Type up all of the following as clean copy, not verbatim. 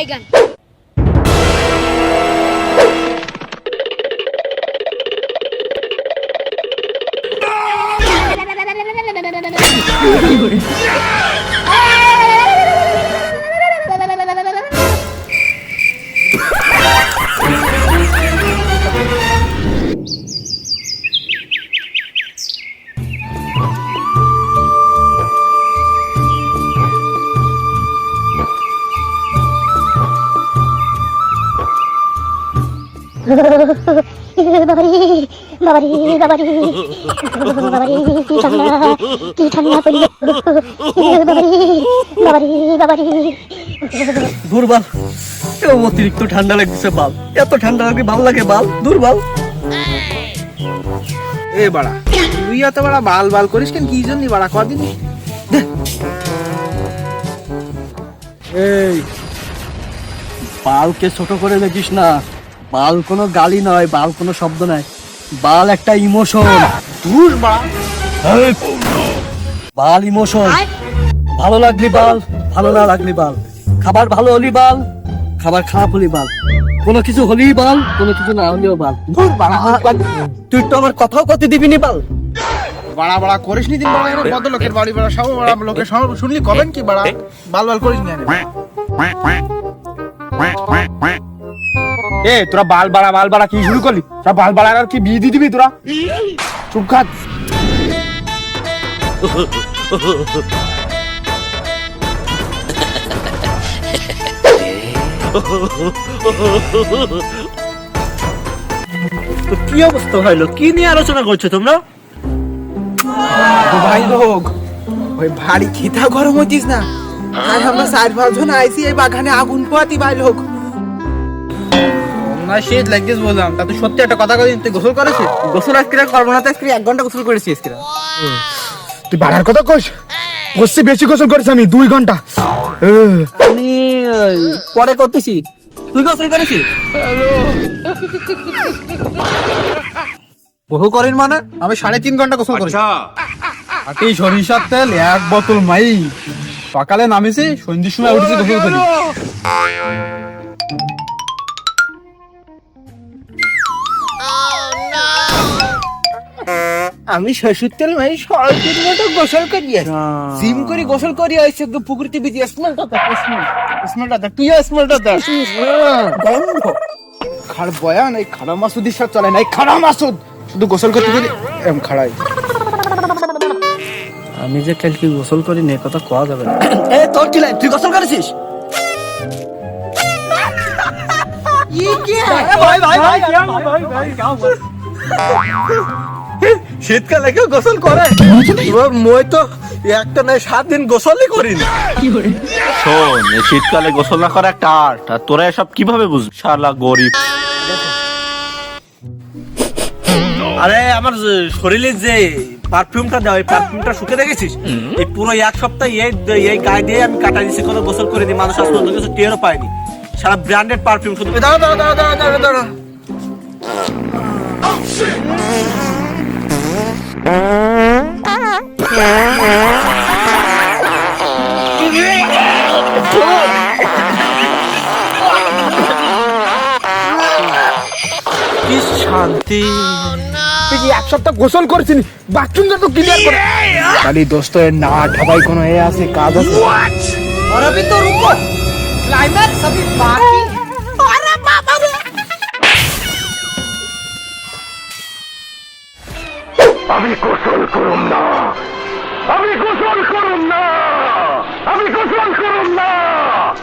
বাইগান। বাবারি বাবারি বাবারি বাবারি কি ঠান্ডা পড়ি বাবারি বাবারি বাবারি দুর্বল অতিরিক্ত ঠান্ডা লাগছে বাল, এত ঠান্ডা লাগে ভাল লাগে বাল, দুর্বল। এ বাড়া তুই এত বাড়া বাল বাল করিস কেন? কি জন্য বাড়া কদিন? এই বালকে ছোট করে দেখিস না, বাল কোনো গালি নয়, বাল কোনো শব্দ নয়, বাল একটা ইমোশন। তুই বাড়া বাল ইমোশন, ভালো লাগলি বাল, ভালো না লাগলি বাল, খাবার ভালো হলি বাল, খাবার খারাপ হলি বাল, কোনো কিছু হলি বাল, কোনো কিছু না হলেও বাল। তুই তো আমার কথাও কতে দিবি নি বাল। বাড়া বাড়া করিস নি দিন বাড়া, কত লোকের বাড়ি বাড়া সব বাড়া লোকের সব শুনলি কবেন কি বাড়া বাল বাল করিস নি? এ তোরা বাল বাড়া কি শুরু করলি? সব বাল বাড়া আর কি বিয়ে দিয়ে দিবি তোরা? চুপ খাত। তো কি অবস্থা হইলো, কি নিয়ে আলোচনা করছো তোমরা? ভাই লোক ওই ভারী খিতা গরম হইতিস না, আর আমরা 4-5 জন আইছি এই বাগানে আগুন পোয়াতি ভাই লোক। না শীত লাগছিস বললাম, তা তুই সত্যি একটা কথা কইছিস, তুই গোসল করেছিস? গোসল আজকে করবো না, তো আজকে 1 ঘন্টা গোসল করেছিস আজকে। তুই বাড়ার কথা কইস? বসছি বেশি গোসল করিস আমি 2 ঘন্টা। আমি পরে করতেছি, তুই গোসল করেছিস? বহু করেন মানে আমি 3.5 ঘন্টা গোসল করি। আর এই সরিষার তেল 1 বোতল মাই, সকালে নামিছি সন্ধ্যের সময় উঠেছি গোসল করি। আমি শ্বশুর তেল মাই 3.5 ঘন্টা গোসল করি, জিম করি গোসল করি, আইছে পুকুরতে বিজি স্মেলটা দেখ, স্মেলটা দেখ, তুই স্মেলটা দেখ। গন্ধ খাড় বয়ান এই খাড়া মাসুদির সাথে চলে না, এই খাড়া মাসুদ শুধু গোসল করতে গেলে এম খাড়াই। আমি যে কালকে গোসল করি না কথা কোয়া যাবে না। এ তোর কি লাই, তুই গোসল করেছিস? শীতকালে কেউ গোসল করে? মই তো একটা নয় 7 দিন গোসলই করিনি। শোন, এই শীতকালে গোসল না করা একটা আর্ট, আর তোরা এসব কিভাবে বুঝবি? শালা গরিব। আরে আমার শরীরে যে পারফিউমটা দেওয়া, এই পারফিউমটা শুকে দেখেছিস? এই পুরো 1 সপ্তাহ এই গায়ে দিয়ে আমি কাটা দিয়েছি, কোনো গোসল করে দিই, মানুষ আসলে অন্য কিছু টেরও পায়নি। সারা ব্র্যান্ডেড পারফিউম শুধু। দাঁড়া কি শান্তি। তুই 1 সপ্তাহ গোসল করেছিস, বাথরুমটা তো ক্লিয়ার করে। খালি দোস্ত এর না ঢাবাই কোনো এ আছে, কাজ আছে। और अभी तो रुको, क्लाइमैक्स अभी बाकी। अरे बाबा रे, আমি গোসল করুম না, আমি গোসল করুম না, আমি গোসল করুম না,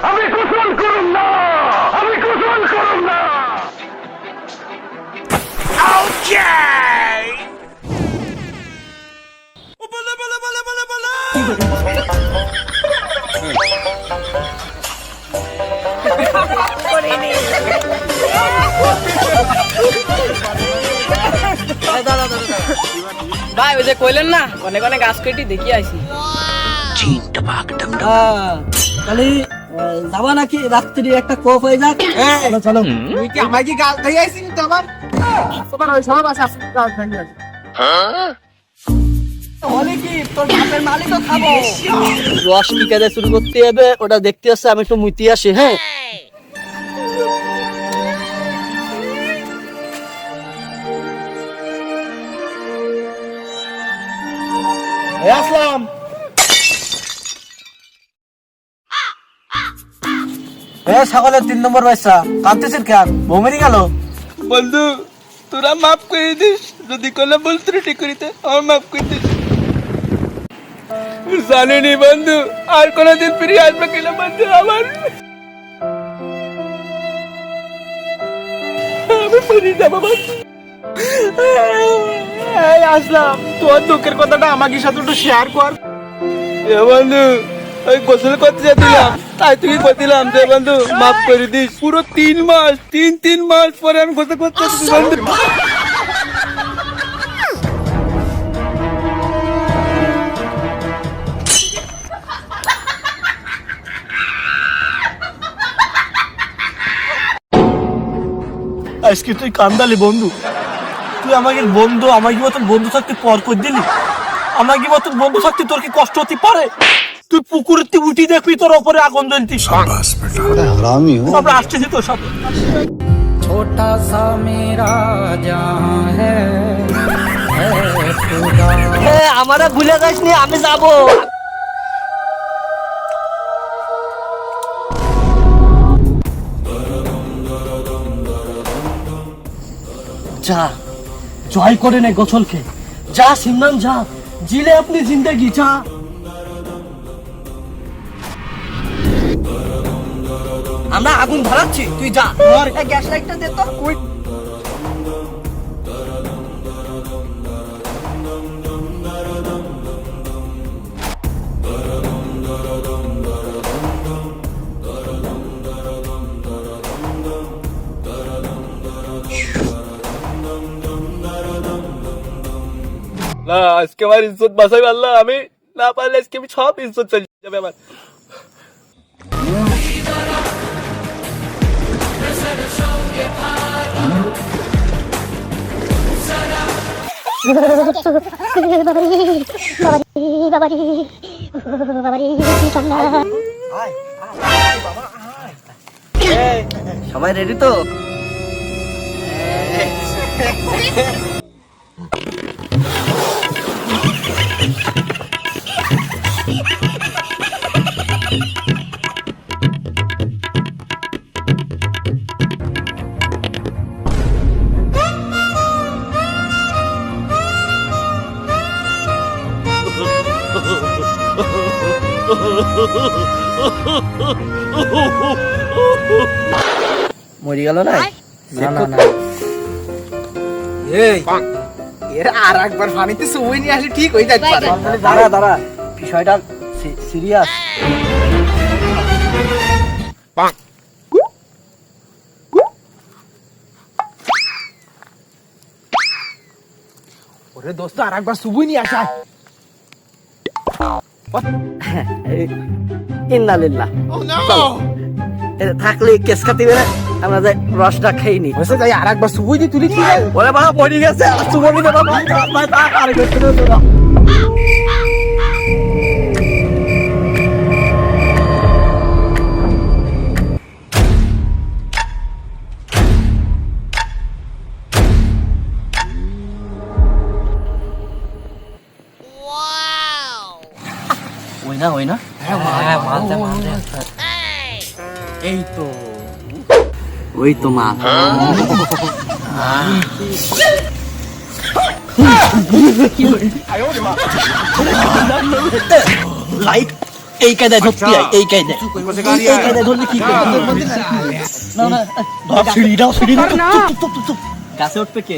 আমি গোসল করুম না, আমি গোসল করুম না। ভাই ওই যে কইলেন না অনেক অনেক গাছ কেটে দেখি আইছি। তাহলে যাবা নাকি? রাত্রি একটা কোপ হয়ে যাক। চলো চলো। তুই কি আমাকে গাল খাই আইছিস তো আমার? তোমার ওই সব আছে গাল খাই আছে। বলে কি তোর বাপের মালিকও খাবো। রস কি কাজে শুরু করতে হবে ওটা দেখতে আসছে, আমি একটু মুইতে আসি। হ্যাঁ আসলাম। ছাগলের 3 নম্বর বাচ্চা কাঁদতেছিস কেন? বউ মেরে গেল? বন্ধু তোরা মাফ করে দিস, যদি কোনো ভুল ত্রুটি করিতে আমার মাফ করে দিস। জানিনি বন্ধু আর কোনোদিন ফিরে আসবে কিনা বন্ধু আমার। আমি ফিরে যাবো বন্ধু। এই আসলাম, তোর দুঃখের কথাটা আমাকে সাথে একটু শেয়ার কর। এ বন্ধু ওই গোসল করতে যেছিলাম, তাই তুই বলছিলাম যে বন্ধু মাফ করে দিস। পুরো 3 মাস 3 মাস পরে আমি গোসল করতে যাচ্ছি বন্ধু। আজকে তুই কান্দালি বন্ধু, তুই আমাকে বন্ধু, আমাকে মতন বন্ধু থাকতে পর করে দিলি। আমাকে মতন বন্ধু থাকতে তোর কি কষ্ট হতে পারে? তুই পুকুরেতে উঠি দেখবি তোর ওপরে আগুন জ্বলতি। আমরা আসতেছি তো সব। छोटा सा मेरा जहां है আমারে ভুলে যাস নি, আমি যাবো। যা জয় করে নে গোসলকে, যা সিমরান যা, জিলে আপনি জিন্দগি যা। আমরা আগুন ধরাচ্ছি, তুই যা। গ্যাস লাইটটা দে তো। না আজকে আমার ইজ্জত বাঁচাই পারলাম, আমি না পারলে আজকে আমি সব ইজ্জত চলে যাবে আমার। সবাই রেডি তো? মরি গেল না? এই এর আর একবার পানিতে সুবই নিয়ে আসলে ঠিক হয়ে যাচ্ছে। দাঁড়া দাঁড়া, বিষয়টা সিরিয়াস। ওরে দোস্ত আর একবার সুবই নিয়ে আসায়। ইন্নালিল্লাহ। থাকলে কেস কাটিবে না, আমরা যাই রসটা খেয়ে নি। বসে যাই আর একবার সুবই দিয়ে তুলি। ওরে বাবা মরি গেছে, আর সুবনি দেবো আর করতে না। ওই না এই তো, ওই তো মা। লাইট এই কায়দায় ধরতে হয়, এই কায়দায় ধরলে কি করবে? সিঁড়ি গাছে উঠবে কে?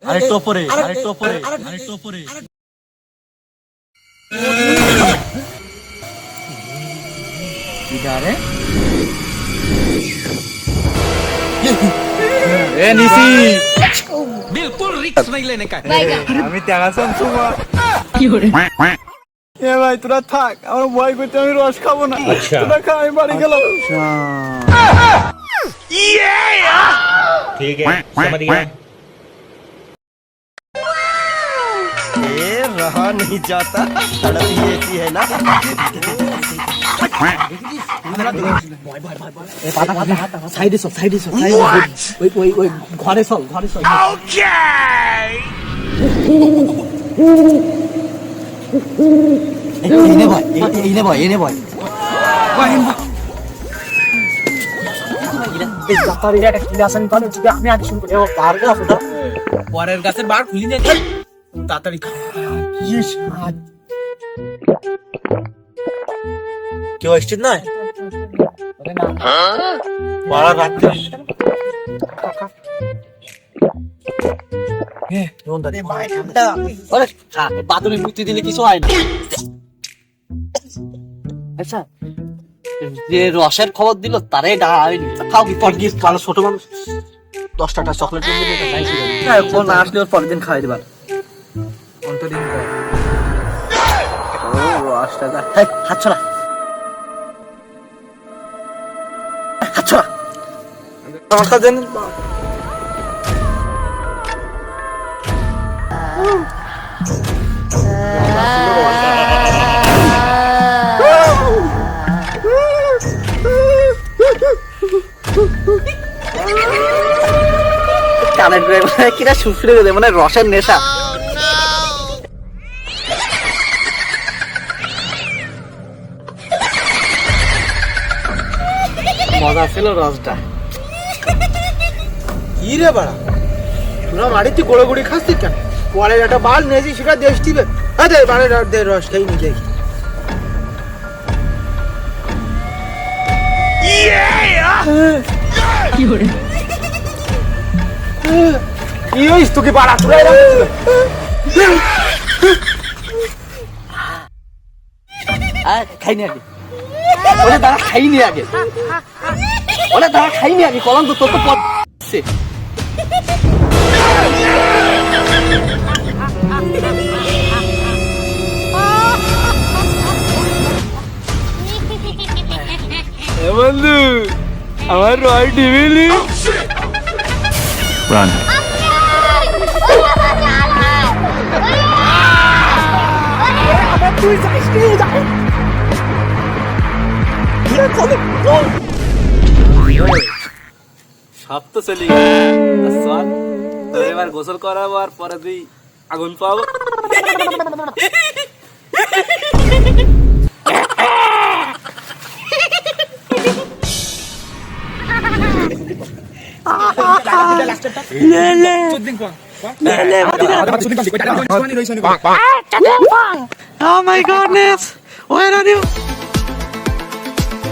আরেকটু উপরে। আমি দেখাচ্ছিলাম সুমা এ ভাই তোরা থাক, আমার ভয় করতে, আমি রস খাবো না। তোরা খা, আমি বাড়ি গেলাম। ठीक है समझ गया रहा नहीं जाता, तड़प ही ऐसी है ना। সাইডে চল ওই ঘরে চল এনে ভয় পরের গাছের বার খুলি না তাড়াতাড়ি কেউ আসছে না পাড়া রাত্রে বাদুড়ি মুক্তি দিলে কিছু হয় না। আচ্ছা যে রসের খবর দিল তারে খাও কি পর গিফট ভালো ছোট মানুষ 10 টাকা চকলেট না আসলে ওর পরের দিন খাওয়াই দিবার অন্তদিন রস টাকা হাত ছড়া আমার কাছে কানের কিনা শুশুরে গেছে মানে রসের নেশা। মজা ছিল রসটা। কি রে বাড়া তোরা মাটিতে গোড়ে গোড়ে খাচ্ছিস কেন? পরে একটা বাল নিয়েছি সেটা দেশ দিবে। আরে বাড়ে রস খাই নি দেখি কি হইস তোকে বাড়া তোরা খাইনি আগে খাইনি আগে কলম তো তোর তো পড়ছে বন্ধু আমার রয় টিভিলি রান সব তো চলে গেল এবার গোসল করাবো আর পরে তুই আগুন পাবো। Oh my goodness, where are you?